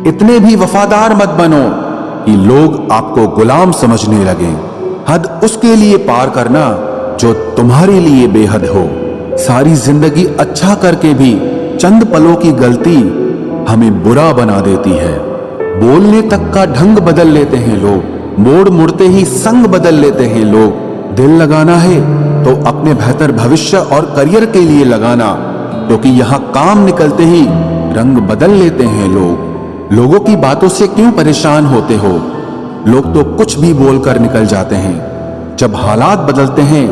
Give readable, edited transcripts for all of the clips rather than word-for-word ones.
इतने भी वफादार मत बनो कि लोग आपको गुलाम समझने लगे। हद उसके लिए पार करना जो तुम्हारे लिए बेहद हो। सारी जिंदगी अच्छा करके भी चंद पलों की गलती हमें बुरा बना देती है। बोलने तक का ढंग बदल लेते हैं लोग, मोड़ मुड़ते ही संग बदल लेते हैं लोग। दिल लगाना है तो अपने बेहतर भविष्य और करियर के लिए लगाना, क्योंकि यहाँ काम निकलते ही रंग बदल लेते हैं लोग। लोगों की बातों से क्यों परेशान होते हो? लोग तो कुछ भी बोलकर निकल जाते हैं। जब हालात बदलते हैं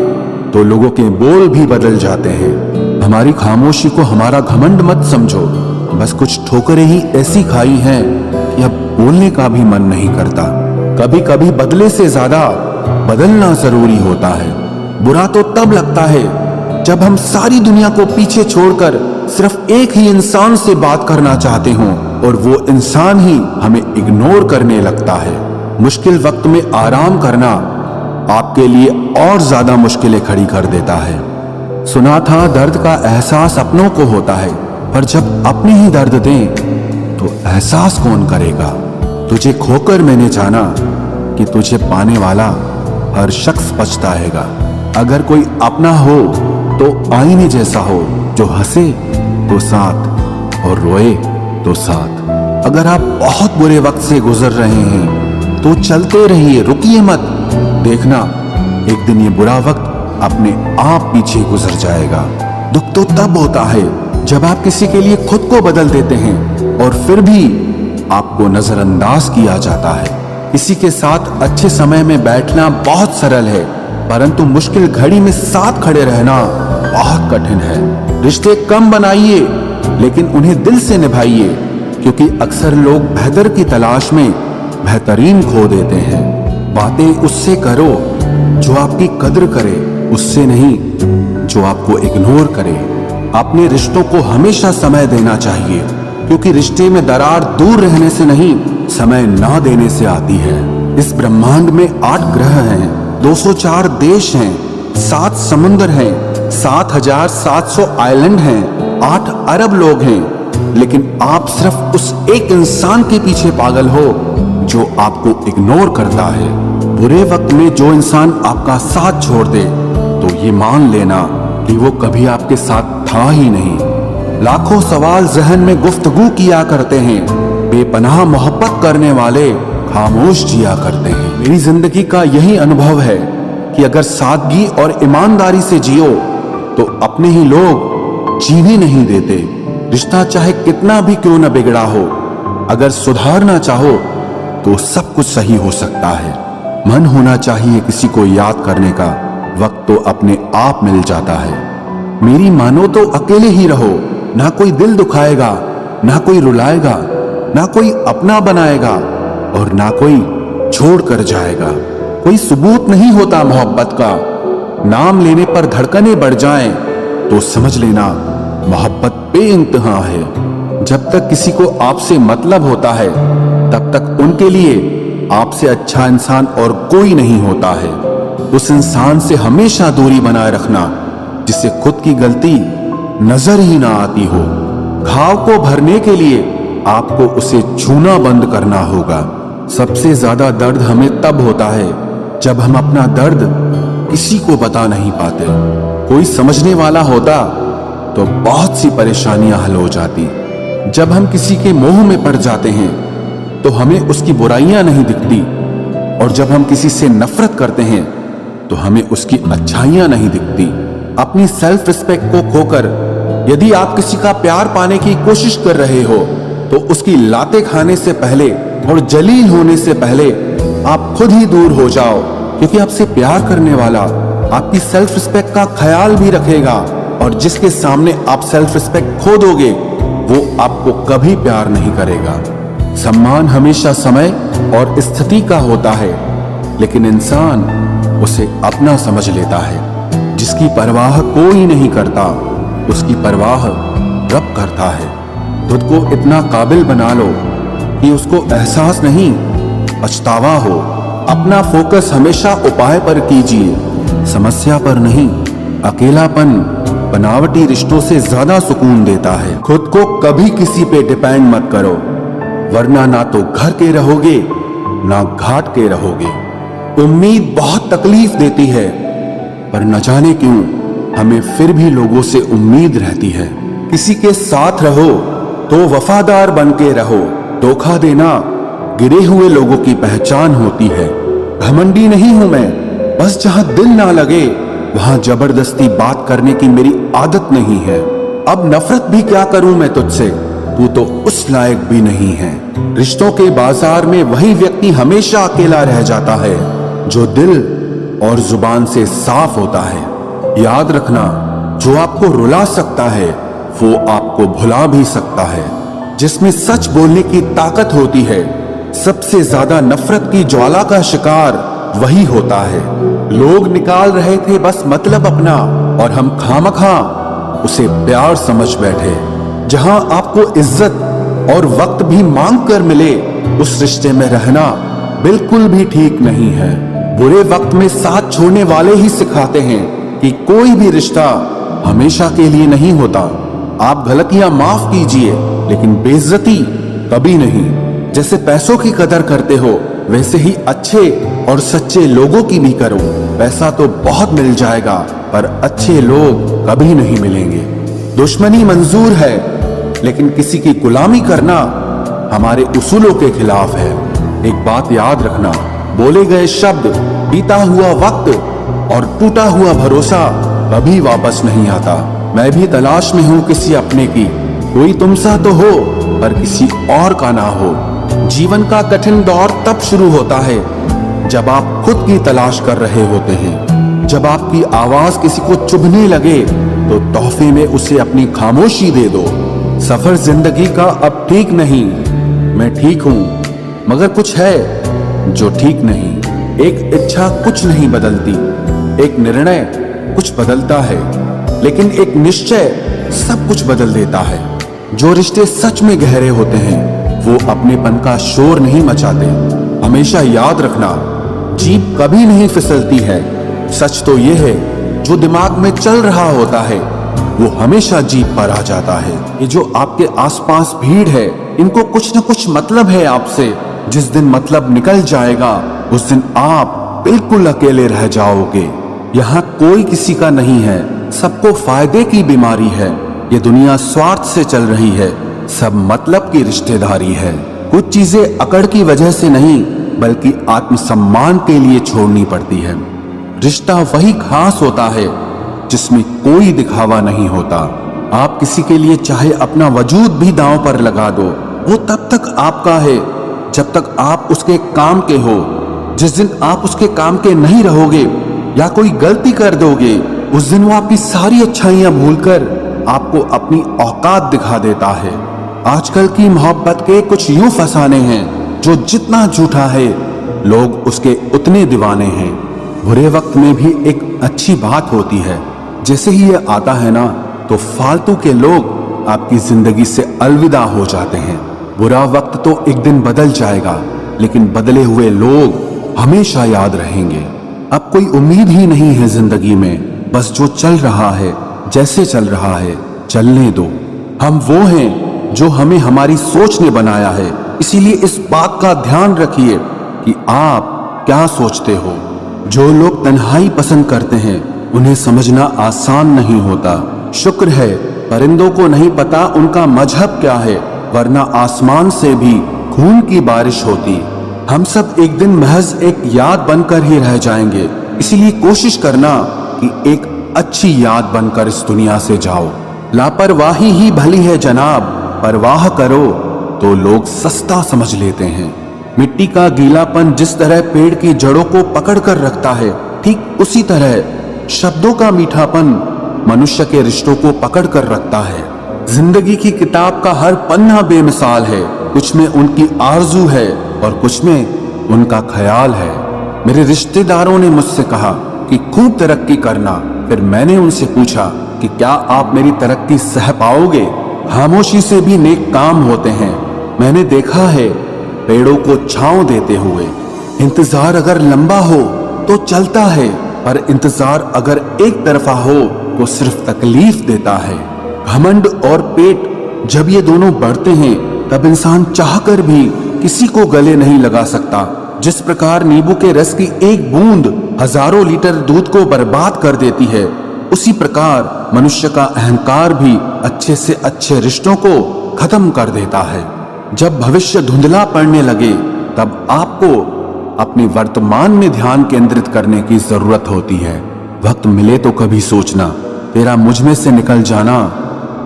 तो लोगों के बोल भी बदल जाते हैं। हमारी खामोशी को हमारा घमंड मत समझो। बस कुछ ठोकरें ही ऐसी खाई हैं कि अब बोलने का भी मन नहीं करता। कभी कभी बदले से ज्यादा बदलना जरूरी होता है। बुरा तो तब लगता है जब हम सारी दुनिया को पीछे छोड़कर सिर्फ एक ही इंसान से बात करना चाहते हों और वो इंसान ही हमें इग्नोर करने लगता है। मुश्किल वक्त में आराम करना आपके लिए और ज्यादा मुश्किलें खड़ी कर देता है। सुना था दर्द का एहसास अपनों को होता है, पर जब अपने ही दर्द दें तो एहसास कौन करेगा? तुझे खोकर मैंने जाना कि तुझे पाने वाला हर शख्स पछताएगा। अगर कोई अपना हो तो आईने जैसा हो, जो हंसे तो साथ और रोए तो साथ। अगर आप बहुत बुरे वक्त से गुजर रहे हैं तो चलते रहिए, रुकिए मत। देखना एक दिन ये बुरा वक्त अपने आप पीछे गुजर जाएगा। दुख तो तब होता है जब आप किसी के लिए खुद को बदल देते हैं और फिर भी आपको नजरअंदाज किया जाता है। किसी के साथ अच्छे समय में बैठना बहुत सरल है, परंतु मुश्किल घड़ी में साथ खड़े रहना बहुत कठिन है। रिश्ते कम बनाइए लेकिन उन्हें दिल से निभाइए, क्योंकि अक्सर लोग बेहतर की तलाश में बेहतरीन खो देते हैं। बातें उससे करो जो आपकी कद्र करे, उससे नहीं जो आपको इग्नोर करे। अपने रिश्तों को हमेशा समय देना चाहिए, क्योंकि रिश्ते में दरार दूर रहने से नहीं, समय ना देने से आती है। इस ब्रह्मांड में 8 ग्रह हैं, 204 देश हैं, 7 समुद्र हैं, 7,700 आइलैंड हैं, 8 अरब लोग हैं, लेकिन आप सिर्फ उस एक इंसान के पीछे पागल हो जो आपको इग्नोर करता है। बुरे वक्त में जो इंसान आपका साथ छोड़ दे तो ये मान लेना कि वो कभी आपके साथ था ही नहीं। लाखों सवाल जहन में गुफ्तगू किया करते हैं, बेपनाह मोहब्बत करने वाले खामोश जिया करते हैं। मेरी जिंदगी का यही अनुभव है कि अगर सादगी और ईमानदारी से जियो तो अपने ही लोग जीने नहीं देते। रिश्ता चाहे कितना भी क्यों न बिगड़ा हो, अगर सुधारना चाहो तो सब कुछ सही हो सकता है। मन होना चाहिए किसी को याद करने का, वक्त तो अपने आप मिल जाता है। मेरी मानो तो अकेले ही रहो, ना कोई दिल दुखाएगा, ना कोई रुलाएगा, ना कोई अपना बनाएगा और ना कोई छोड़ कर जाएगा। कोई सबूत नहीं होता मोहब्बत का। नाम लेने पर धड़कनें बढ़ जाएं तो समझ लेना मोहब्बत बेइंतहा है। जब तक किसी को आपसे मतलब होता है तब तक उनके लिए आपसे अच्छा इंसान और कोई नहीं होता है। उस इंसान से हमेशा दूरी बनाए रखना जिससे खुद की गलती नजर ही ना आती हो। घाव को भरने के लिए आपको उसे छूना बंद करना होगा। सबसे ज्यादा दर्द हमें तब होता है जब हम अपना दर्द किसी को बता नहीं पाते। कोई समझने वाला होता तो बहुत सी परेशानियां हल हो जाती। जब हम किसी के मोह में पड़ जाते हैं तो हमें उसकी बुराइयां नहीं दिखती, और जब हम किसी से नफरत करते हैं तो हमें उसकी अच्छाइयां नहीं दिखती। अपनी सेल्फ रिस्पेक्ट को खोकर यदि आप किसी का प्यार पाने की कोशिश कर रहे हो तो उसकी लाते खाने से पहले और जलील होने से पहले आप खुद ही दूर हो जाओ, क्योंकि आपसे प्यार करने वाला आपकी सेल्फ रिस्पेक्ट का ख्याल भी रखेगा, और जिसके सामने आप सेल्फ रिस्पेक्ट खो दोगे वो आपको कभी प्यार नहीं करेगा। सम्मान हमेशा समय और स्थिति का होता है, लेकिन इंसान उसे अपना समझ लेता है। जिसकी परवाह कोई नहीं करता उसकी परवाह रब करता है। खुद को इतना काबिल बना लो कि उसको एहसास नहीं पछतावा हो। अपना फोकस हमेशा उपाय पर कीजिए, समस्या पर नहीं। अकेलापन बनावटी रिश्तों से ज्यादा सुकून देता है। खुद को कभी किसी पे डिपेंड मत करो। वरना ना तो घर के रहोगे ना घाट के रहोगे। उम्मीद बहुत तकलीफ देती है, पर न जाने क्यों हमें फिर भी लोगों से उम्मीद रहती है। किसी के साथ रहो तो वफादार बन के रहो। धोखा देना गिरे हुए लोगों की पहचान होती है। घमंडी नहीं हूं मैं, बस जहां दिल ना लगे वहां जबरदस्ती बात करने की मेरी आदत नहीं है। अब नफरत भी क्या करूं मैं तुझसे, तू तो उस लायक भी नहीं है। रिश्तों के बाजार में वही व्यक्ति हमेशा अकेला रह जाता है जो दिल और जुबान से साफ होता है। याद रखना, जो आपको रुला सकता है वो आपको भुला भी सकता है। जिसमें सच बोलने की ताकत होती है, सबसे ज्यादा नफरत की ज्वाला का शिकार वही होता है। लोग निकाल रहे थे बस मतलब अपना, और हम खामखा उसे प्यार समझ बैठे। जहां आपको इज्जत और वक्त भी मांग कर मिले, उस रिश्ते में रहना बिल्कुल भी ठीक नहीं है। बुरे वक्त में साथ छोड़ने वाले ही सिखाते हैं कि कोई भी रिश्ता हमेशा के लिए नहीं होता। आप गलतियां माफ कीजिए, लेकिन बेइज्जती कभी नहीं। जैसे पैसों की कदर करते हो, वैसे ही अच्छे और सच्चे लोगों की भी करो। पैसा तो बहुत मिल जाएगा, पर अच्छे लोग कभी नहीं मिलेंगे। दुश्मनी मंजूर है, लेकिन किसी की गुलामी करना हमारे उसूलों के खिलाफ है। एक बात याद रखना, बोले गए शब्द, बीता हुआ वक्त और टूटा हुआ भरोसा कभी वापस नहीं आता। मैं भी तलाश में हूँ किसी अपने की। कोई तुमसा तो हो, पर किसी और का ना हो। जीवन का कठिन दौर तब शुरू होता है जब आप खुद की तलाश कर रहे होते हैं। जब आपकी आवाज किसी को चुभने लगे तो तोहफे में उसे अपनी खामोशी दे दो। सफर जिंदगी का अब ठीक नहीं, मैं ठीक हूं, मगर कुछ है जो ठीक नहीं। एक इच्छा कुछ नहीं बदलती, एक निर्णय कुछ बदलता है, लेकिन एक निश्चय सब कुछ बदल देता है। जो रिश्ते सच में गहरे होते हैं वो अपनेपन का शोर नहीं मचाते। हमेशा याद रखना, जीप कभी नहीं फिसलती है। सच तो ये है, जो दिमाग में चल रहा होता है वो हमेशा जीप पर आ जाता है। ये जो आपके आसपास भीड़ है, इनको कुछ न कुछ मतलब है आपसे। जिस दिन मतलब निकल जाएगा, उस दिन आप बिल्कुल अकेले रह जाओगे। यहाँ कोई किसी का नहीं है, सबको फायदे की बीमारी है। ये दुनिया स्वार्थ से चल रही है, सब मतलब की रिश्तेदारी है। कुछ चीजें अकड़ की वजह से नहीं, बल्कि आत्मसम्मान के लिए छोड़नी पड़ती है। रिश्ता वही खास होता है जिसमें कोई दिखावा नहीं होता। आप किसी के लिए चाहे अपना वजूद भी दांव पर लगा दो, वो तब तक आपका है जब तक आप उसके काम के हो। जिस दिन आप उसके काम के नहीं रहोगे या कोई गलती कर दोगे, उस दिन वो आपकी सारी अच्छाइयां भूलकर आपको अपनी औकात दिखा देता है। आजकल की मोहब्बत के कुछ यूं फसाने हैं, जो जितना झूठा है लोग उसके उतने दीवाने हैं। बुरे वक्त में भी एक अच्छी बात होती है, जैसे ही ये आता है ना, तो फालतू के लोग आपकी जिंदगी से अलविदा हो जाते हैं। बुरा वक्त तो एक दिन बदल जाएगा, लेकिन बदले हुए लोग हमेशा याद रहेंगे। अब कोई उम्मीद ही नहीं है जिंदगी में, बस जो चल रहा है, जैसे चल रहा है चलने दो। हम वो हैं जो हमें हमारी सोच ने बनाया है, इसीलिए इस बात का ध्यान रखिए कि आप क्या सोचते हो। जो लोग तन्हाई पसंद करते हैं, उन्हें समझना आसान नहीं होता। शुक्र है परिंदों को नहीं पता उनका मजहब क्या है, वरना आसमान से भी खून की बारिश होती। हम सब एक दिन महज एक याद बनकर ही रह जाएंगे, इसीलिए कोशिश करना कि एक अच्छी याद बनकर इस दुनिया से जाओ। लापरवाही ही भली है जनाब, परवाह करो तो लोग सस्ता समझ लेते हैं। मिट्टी का गीलापन जिस तरह पेड़ की जड़ों को पकड़ कर रखता है, ठीक उसी तरह शब्दों का मीठापन मनुष्य के रिश्तों को पकड़ कर रखता है। जिंदगी की किताब का हर पन्ना बेमिसाल है, कुछ में उनकी आरजू है और कुछ में उनका ख्याल है। मेरे रिश्तेदारों ने मुझसे कहा कि खूब तरक्की करना, फिर मैंने उनसे पूछा कि क्या आप मेरी तरक्की सह पाओगे? खामोशी से भी नेक काम होते हैं, मैंने देखा है पेड़ों को छांव देते हुए। इंतजार अगर लंबा हो तो चलता है, पर इंतजार अगर एक तरफा हो तो सिर्फ तकलीफ देता है। घमंड और पेट जब ये दोनों बढ़ते हैं, तब इंसान चाहकर भी किसी को गले नहीं लगा सकता। जिस प्रकार नींबू के रस की एक बूंद हजारों लीटर दूध को बर्बाद कर देती है, उसी प्रकार मनुष्य का अहंकार भी अच्छे से अच्छे रिश्तों को खत्म कर देता है। जब भविष्य धुंधला पड़ने लगे तब आपको अपने वर्तमान में ध्यान केंद्रित करने की जरूरत होती है। वक्त मिले तो कभी सोचना, तेरा मुझ में से निकल जाना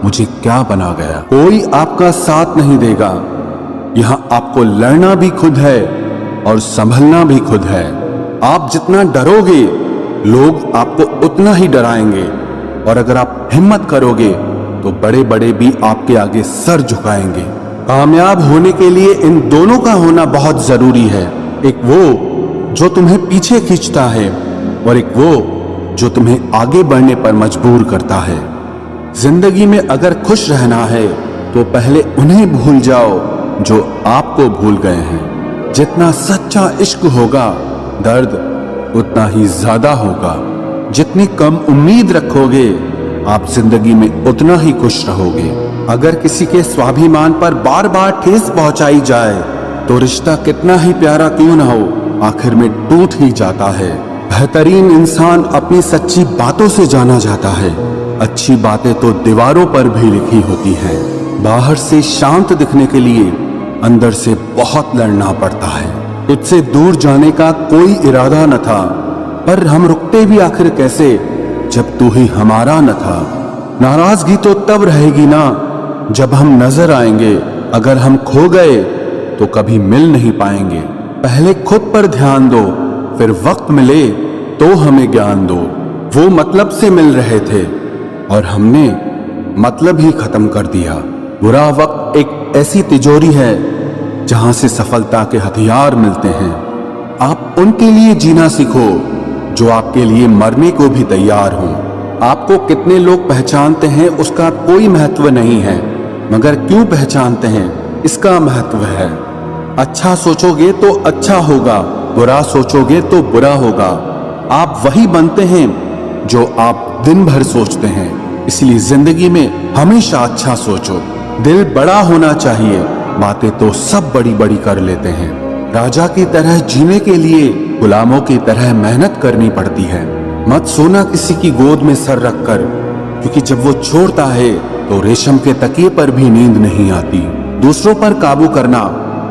मुझे क्या बना गया। कोई आपका साथ नहीं देगा। यहाँ आपको लड़ना भी खुद है और संभलना भी खुद है। आप जितना डरोगे लोग आपको उतना ही डराएंगे, और अगर आप हिम्मत करोगे तो बड़े बड़े भी आपके आगे सर झुकाएंगे। कामयाब होने के लिए इन दोनों का होना बहुत जरूरी है। एक वो जो तुम्हें पीछे खींचता है और एक वो जो तुम्हें आगे बढ़ने पर मजबूर करता है। जिंदगी में अगर खुश रहना है तो पहले उन्हें भूल जाओ जो आपको भूल गए हैं। जितना सच्चा इश्क होगा दर्द उतना ही ज्यादा होगा। जितनी कम उम्मीद रखोगे आप जिंदगी में उतना ही खुश रहोगे। अगर किसी के स्वाभिमान पर बार बार ठेस पहुंचाई जाए तो रिश्ता कितना ही प्यारा क्यों न हो, आखिर में टूट ही जाता है। बेहतरीन इंसान अपनी सच्ची बातों से जाना जाता है। अच्छी बातें तो दीवारों पर भी लिखी होती हैं। बाहर से शांत दिखने के लिए अंदर से बहुत लड़ना पड़ता है। तुझसे दूर जाने का कोई इरादा न था, पर हम रुकते भी आखिर कैसे जब तू ही हमारा न था। नाराजगी तो तब रहेगी ना जब हम नजर आएंगे। अगर हम खो गए तो कभी मिल नहीं पाएंगे। पहले खुद पर ध्यान दो, फिर वक्त मिले तो हमें ज्ञान दो। वो मतलब से मिल रहे थे और हमने मतलब ही खत्म कर दिया। बुरा वक्त एक ऐसी तिजोरी है जहां से सफलता के हथियार मिलते हैं। आप उनके लिए जीना सीखो जो आपके लिए मरने को भी तैयार हों। आपको कितने लोग पहचानते हैं उसका कोई महत्व नहीं है, मगर क्यों पहचानते हैं इसका महत्व है। अच्छा सोचोगे तो अच्छा होगा, बुरा सोचोगे तो बुरा होगा। आप वही बनते हैं जो आप दिन भर सोचते हैं। इसलिए जिंदगी में हमेशा अच्छा सोचो। दिल बड़ा होना चाहिए, बातें तो सब बड़ी बड़ी कर लेते हैं। राजा की तरह जीने के लिए गुलामों की तरह मेहनत करनी पड़ती है। मत सोना किसी की गोद में सर रखकर, क्योंकि जब वो छोड़ता है तो रेशम के तकिए पर भी नींद नहीं आती। दूसरों पर काबू करना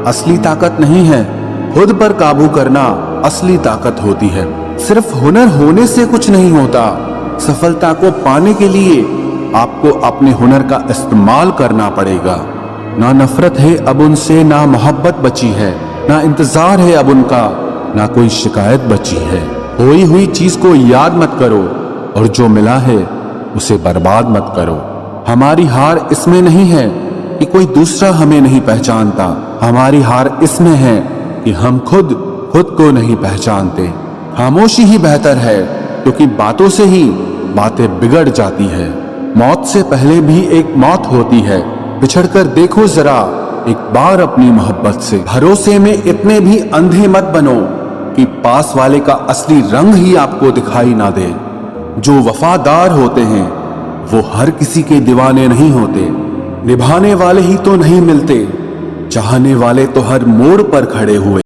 असली ताकत नहीं है, खुद पर काबू करना असली ताकत होती है। सिर्फ हुनर होने से कुछ नहीं होता। सफलता को पाने के लिए आपको अपने हुनर का इस्तेमाल करना पड़ेगा। ना नफरत है अब उनसे, ना मोहब्बत बची है, ना इंतजार है अब उनका, ना कोई शिकायत बची है। खोई हुई चीज को याद मत करो और जो मिला है उसे बर्बाद मत करो। हमारी हार इसमें नहीं है कि कोई दूसरा हमें नहीं पहचानता, हमारी हार इसमें है कि हम खुद को नहीं पहचानते। खामोशी ही बेहतर है, क्योंकि बातों से ही बातें बिगड़ जाती है। मौत से पहले भी एक मौत होती है। बिछड़कर देखो जरा एक बार अपनी मोहब्बत से। भरोसे में इतने भी अंधे मत बनो कि पास वाले का असली रंग ही आपको दिखाई ना दे। जो वफादार होते हैं वो हर किसी के दीवाने नहीं होते। निभाने वाले ही तो नहीं मिलते, चाहने वाले तो हर मोड़ पर खड़े हुए।